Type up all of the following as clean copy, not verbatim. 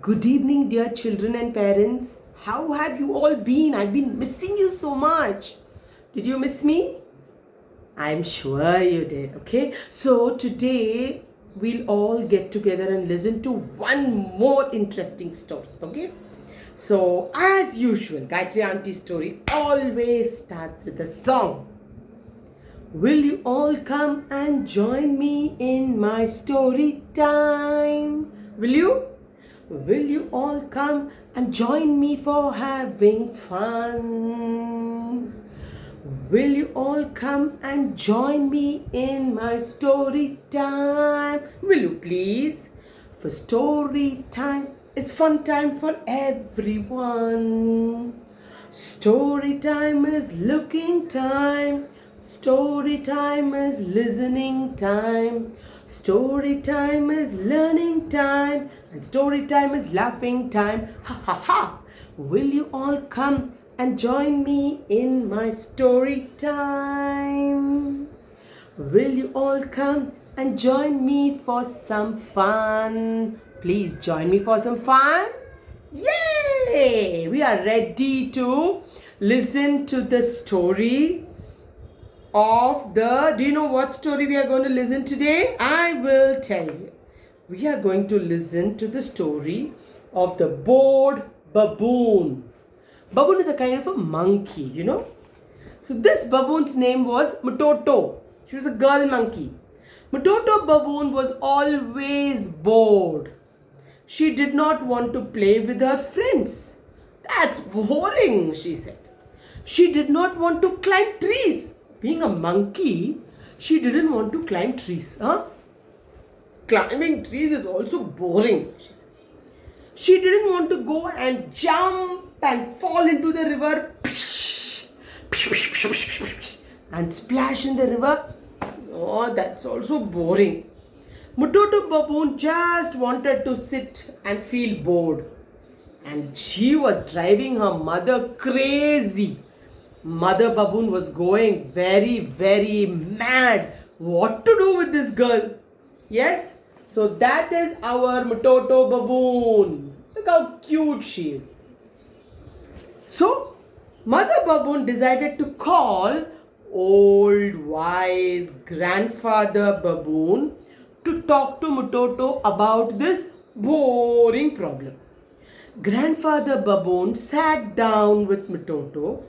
Good evening, dear children and parents. How have you all been? I've been missing you so much. Did you miss me? I'm sure you did. Okay, so today we'll all get together and listen to one more interesting story. Okay, so as usual, Gayatri Auntie's story always starts with a song. Will you all come and join me in my story time? Will you? Will you all come and join me for having fun? Will you all come and join me in my story time? Will you please? For story time is fun time for everyone. Story time is looking time. Story time is listening time. Story time is learning time. And story time is laughing time. Ha ha ha! Will you all come and join me in my story time? Will you all come and join me for some fun? Please join me for some fun. Yay! We are ready to listen to the story of the... Do you know what story we are going to listen today? I will tell you. We are going to listen to the story of the bored baboon. Baboon is a kind of a monkey, you know. So this baboon's name was Mtoto. She was a girl monkey. Mtoto Baboon was always bored. She did not want to play with her friends. That's boring, she said. She did not want to climb trees. Being a monkey, she didn't want to climb trees. Climbing trees is also boring, she said. She didn't want to go and jump and fall into the river and splash in the river. Oh, that's also boring. Mtoto Baboon just wanted to sit and feel bored. And she was driving her mother crazy. Mother Baboon was going very, very mad. What to do with this girl? Yes? So that is our Mtoto Baboon. Look how cute she is. So, Mother Baboon decided to call old wise grandfather Baboon to talk to Mtoto about this boring problem. Grandfather Baboon sat down with Mtoto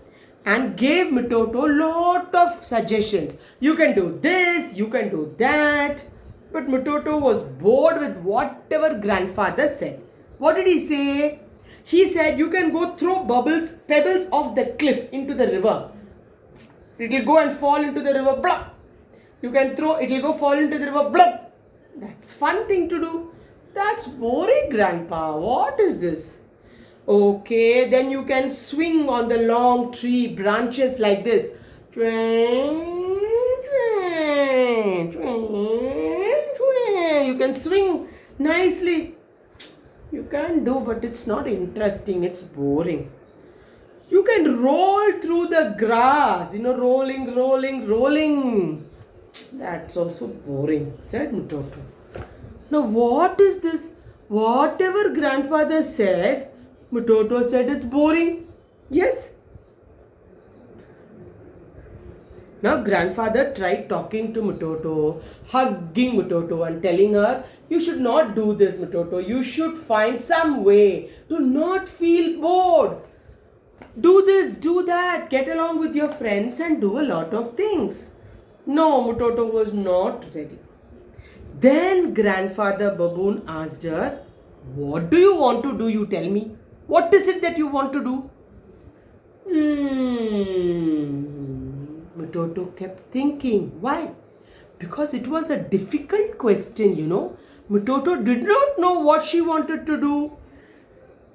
and gave Mtoto lot of suggestions. You can do this, you can do that. But Mtoto was bored with whatever grandfather said. What did he say? He said you can go throw pebbles off the cliff into the river. It will go and fall into the river. Blah. You can throw, it will go fall into the river. Blah. That's fun thing to do. That's boring, Grandpa. What is this? Okay, then you can swing on the long tree branches like this. You can swing nicely. You can do, but it's not interesting. It's boring. You can roll through the grass. Rolling. That's also boring, said Mtoto. Now, what is this? Whatever grandfather said, Mtoto said it's boring. Yes. Now grandfather tried talking to Mtoto, hugging Mtoto and telling her, you should not do this, Mtoto. You should find some way to not feel bored. Do this, do that, get along with your friends and do a lot of things. No, Mtoto was not ready. Then grandfather Baboon asked her, what do you want to do, you tell me? What is it that you want to do? Mtoto kept thinking. Why? Because it was a difficult question, you know. Mtoto did not know what she wanted to do.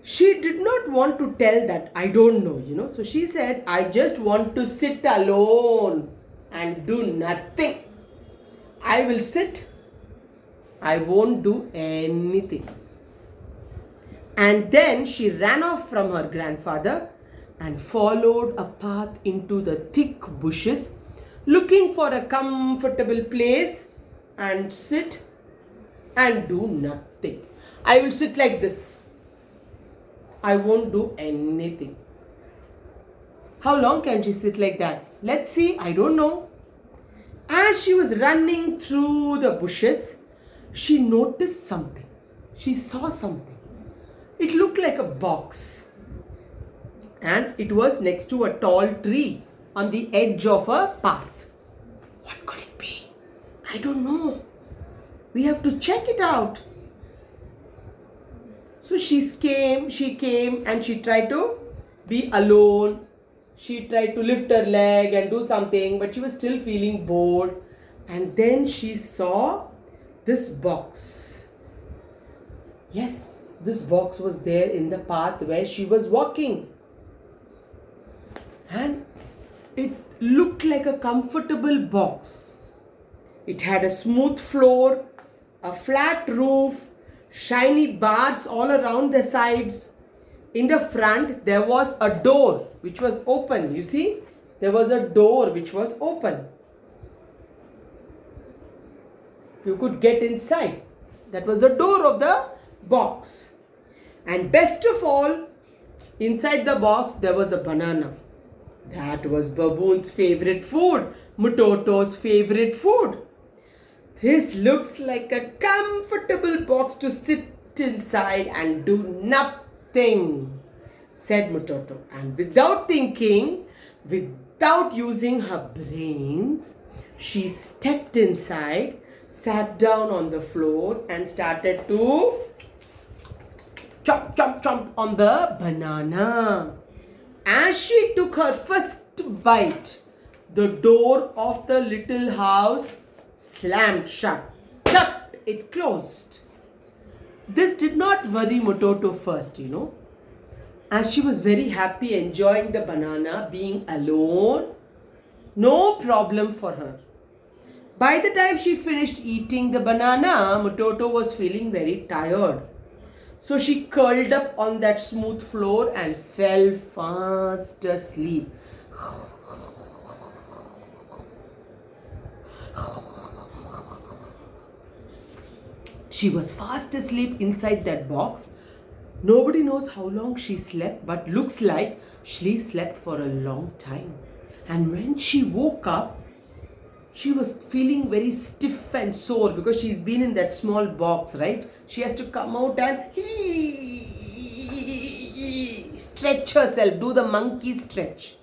She did not want to tell that, I don't know, you know. So she said, I just want to sit alone and do nothing. I will sit. I won't do anything. And then she ran off from her grandfather and followed a path into the thick bushes, looking for a comfortable place and sit and do nothing. I will sit like this. I won't do anything. How long can she sit like that? Let's see, I don't know. As she was running through the bushes, she noticed something. She saw something. It looked like a box. And it was next to a tall tree on the edge of a path. What could it be? I don't know. We have to check it out. So she came and she tried to be alone. She tried to lift her leg and do something, but she was still feeling bored. And then she saw this box. Yes, this box was there in the path where she was walking. And it looked like a comfortable box. It had a smooth floor, a flat roof, shiny bars all around the sides. In the front, there was a door which was open. You see, there was a door which was open. You could get inside. That was the door of the box. And best of all, inside the box, there was a banana. That was Baboon's favorite food, Mtoto's favorite food. This looks like a comfortable box to sit inside and do nothing, said Mtoto. And without thinking, without using her brains, she stepped inside, sat down on the floor and started to chomp, chomp, chomp on the banana. As she took her first bite, the door of the little house slammed shut. Shut! It closed. This did not worry Mtoto first, as she was very happy enjoying the banana, being alone. No problem for her. By the time she finished eating the banana, Mtoto was feeling very tired. So she curled up on that smooth floor and fell fast asleep. She was fast asleep inside that box. Nobody knows how long she slept, but looks like she slept for a long time. And when she woke up, she was feeling very stiff and sore because she's been in that small box, right? She has to come out and stretch herself, do the monkey stretch.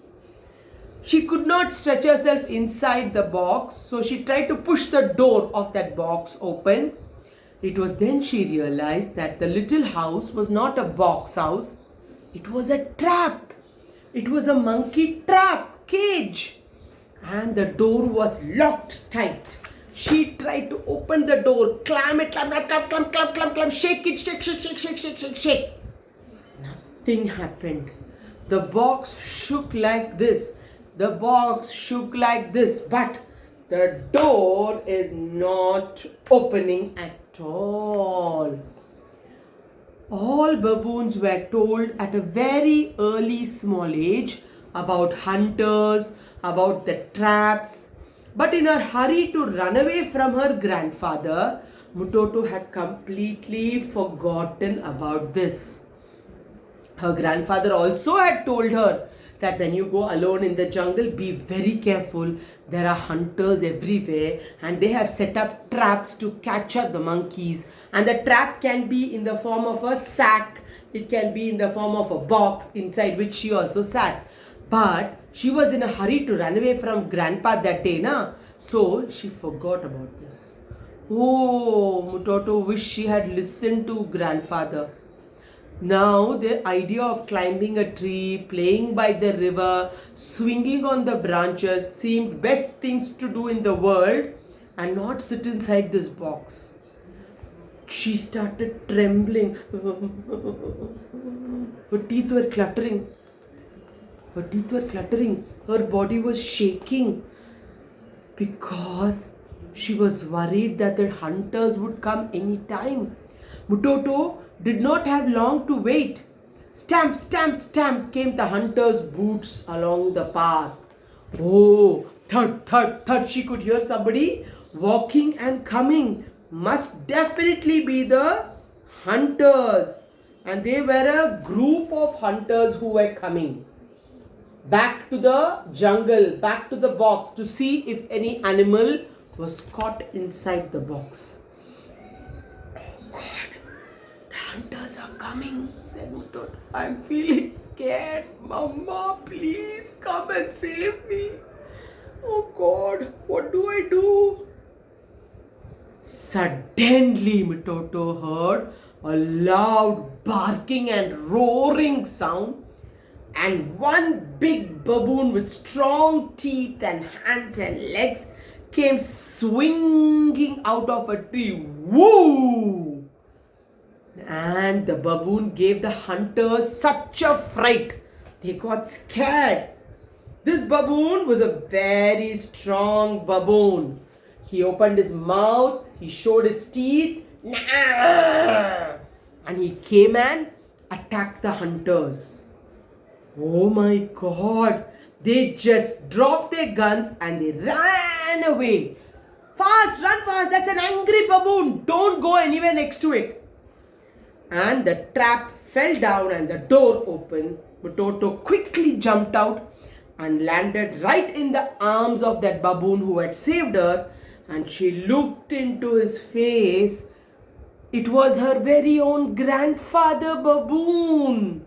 She could not stretch herself inside the box, so she tried to push the door of that box open. It was then she realized that the little house was not a box house. It was a trap. It was a monkey trap cage. And the door was locked tight. She tried to open the door, clamp it, clamp, shake it, shake. Nothing happened. The box shook like this. But the door is not opening at all. All baboons were told at a very early small age about hunters, about the traps. But in her hurry to run away from her grandfather, Mtoto had completely forgotten about this. Her grandfather also had told her that when you go alone in the jungle, be very careful. There are hunters everywhere and they have set up traps to catch up the monkeys. And the trap can be in the form of a sack. It can be in the form of a box inside which she also sat. But she was in a hurry to run away from grandpa that day, so she forgot about this. Oh, Mtoto wished she had listened to grandfather. Now the idea of climbing a tree, playing by the river, swinging on the branches seemed best things to do in the world and not sit inside this box. She started trembling. Her teeth were cluttering. Her body was shaking because she was worried that the hunters would come any time. Mtoto did not have long to wait. Stamp, stamp, stamp came the hunter's boots along the path. Oh, thud, thud, thud. She could hear somebody walking and coming. Must definitely be the hunters. and they were a group of hunters who were coming back to the jungle, back to the box to see if any animal was caught inside the box. Oh God, the hunters are coming, said Mtoto. I'm feeling scared. Mama, please come and save me. Oh God, what do I do? Suddenly, Mtoto heard a loud barking and roaring sound, and one big baboon with strong teeth and hands and legs came swinging out of a tree. Woo! And the baboon gave the hunters such a fright. They got scared. This baboon was a very strong baboon. He opened his mouth, he showed his teeth, and he came and attacked the hunters. Oh my God! They just dropped their guns and they ran away. Fast, run fast, that's an angry baboon. Don't go anywhere next to it. And the trap fell down and the door opened. Mtoto quickly jumped out and landed right in the arms of that baboon who had saved her. And she looked into his face. It was her very own grandfather baboon.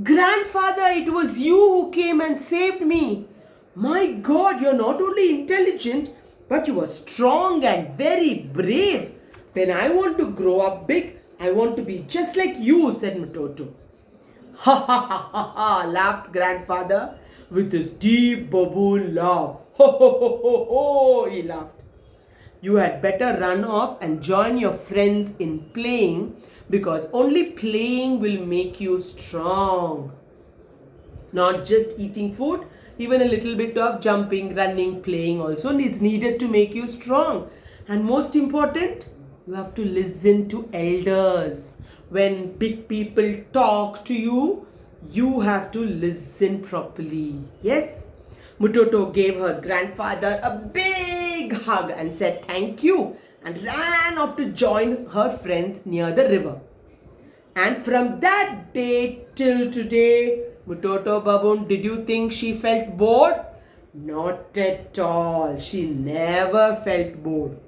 Grandfather, it was you who came and saved me. My God, you're not only intelligent, but you are strong and very brave. When I want to grow up big, I want to be just like you, said Mtoto. Ha ha ha ha ha, laughed grandfather with his deep baboon laugh. Ho ho ho ho ho, he laughed. You had better run off and join your friends in playing, because only playing will make you strong. Not just eating food, even a little bit of jumping, running, playing also is needed to make you strong. And most important, you have to listen to elders. When big people talk to you, you have to listen properly. Yes? Mtoto gave her grandfather a big hug and said thank you and ran off to join her friends near the river. And from that day till today, Mtoto Baboon, did you think she felt bored? Not at all. She never felt bored.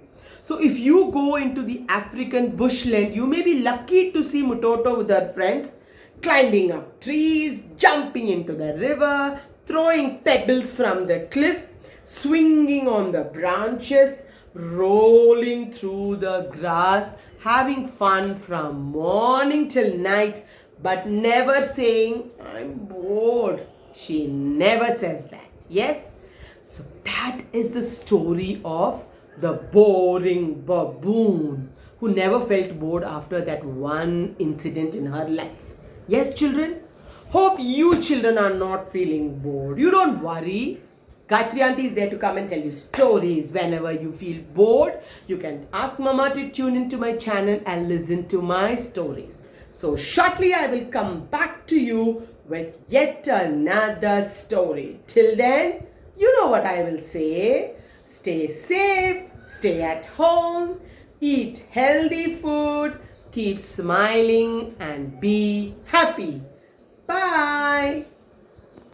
So if you go into the African bushland, you may be lucky to see Mtoto with her friends climbing up trees, jumping into the river, throwing pebbles from the cliff, swinging on the branches, rolling through the grass, having fun from morning till night, but never saying, I'm bored. She never says that. Yes? So that is the story of the boring baboon who never felt bored after that one incident in her life. Yes, children? Hope you children are not feeling bored. You don't worry. Gayatri auntie is there to come and tell you stories whenever you feel bored. You can ask Mama to tune into my channel and listen to my stories. So shortly I will come back to you with yet another story. Till then, you know what I will say. Stay safe, stay at home, eat healthy food, keep smiling and be happy. Bye.